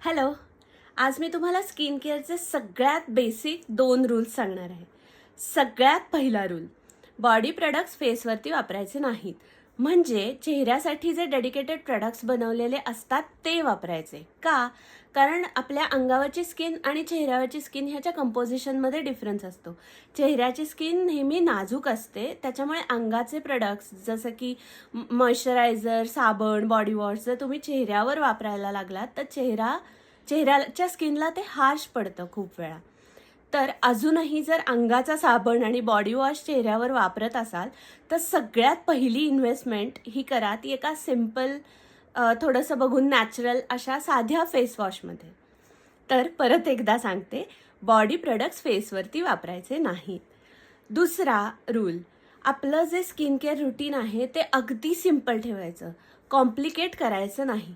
Hello. आज मी तुम्हाला skin केअरचे सगळ्यात बेसिक 2 रूल्स सांगणार आहे. सगळ्यात पहिला रूल, बॉडी प्रोडक्ट्स फेसवरती वापरायचे नाहीत. म्हणजे चेहऱ्यासाठी जे डेडिकेटेड प्रोडक्ट्स बनवलेले असतात ते वापरायचे. का? कारण आपल्या अंगावरची स्किन आणि चेहऱ्यावरची स्किन ह्याच्या कंपोजिशनमध्ये डिफरन्स असतो. चेहऱ्याची स्किन नेहमी नाजूक असते, त्याच्यामुळे अंगाचे प्रोडक्ट्स जसं की मॉइश्चरायझर, साबण, बॉडी वॉश जर तुम्ही चेहऱ्यावर वापरायला लागलात तर चेहऱ्याच्या स्किनला ते हार्श पडतं खूप वेळा. तर अजूनही जर अंगाचा साबण आणि बॉडी वॉश चेहऱ्यावर वापरत असाल तर सगळ्यात पहिली इन्व्हेस्टमेंट ही करा ती एका सिम्पल थोडंसं बघून नॅचरल अशा साध्या फेस वॉशमध्ये. तर परत एकदा सांगते, बॉडी प्रोडक्ट्स फेसवरती वापरायचे नाहीत. दुसरा रूल, आपलं जे स्किन केअर रुटीन आहे ते अगदी सिम्पल ठेवायचं, कॉम्प्लिकेट करायचं नाही.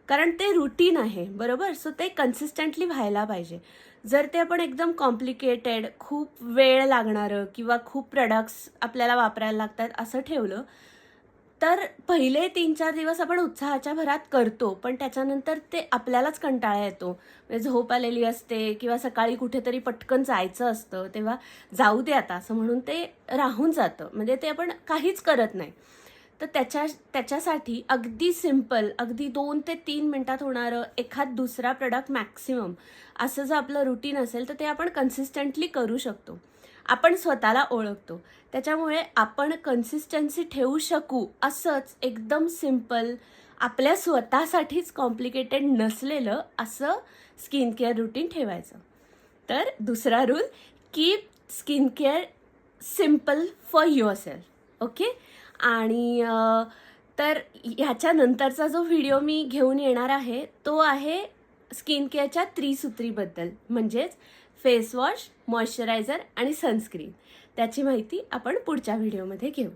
कारण ते रुटीन आहे, बरोबर? सो ते कन्सिस्टंटली व्हायला पाहिजे. जर ते आपण एकदम कॉम्प्लिकेटेड, खूप वेळ लागणारं किंवा खूप प्रोडक्ट्स आपल्याला वापरायला लागतात असं ठेवलं, तर पहिले 3-4 दिवस आपण उत्साहाच्या भरात करतो, पण त्याच्यानंतर ते आपल्यालाच कंटाळा येतो. म्हणजे झोप आलेली असते किंवा सकाळी कुठेतरी पटकन जायचं असतं, तेव्हा जाऊ दे आता असं म्हणून ते राहून जातं. म्हणजे ते आपण काहीच करत नाही. तर त्याच्यासाठी अगदी सिंपल, अगदी 2 ते 3 मिनिटात होणारं एखाद दुसरा प्रोडक्ट मॅक्सिमम असं जर आपलं रुटीन असेल तर ते आपण कन्सिस्टंटली करू शकतो. आपण स्वतःला ओळखतो. त्याच्यामुळे आपण कन्सिस्टन्सी ठेवू शकू असंच एकदम सिंपल, आपल्या स्वतःसाठीच कॉम्प्लिकेटेड नसलेलं असं स्किन केअर रुटीन ठेवायचं. तर दुसरा rule, keep skin care simple for yourself. Okay. आणि तर ह्याच्यानंतरचा जो व्हिडिओ मी घेऊन येणार आहे तो आहे स्किन केअरच्या त्रिसूत्रीबद्दल, म्हणजेच फेस वॉश, मॉइश्चरायझर आणि सनस्क्रीन. त्याची माहिती आपण पुढच्या व्हिडिओमध्ये घेऊ.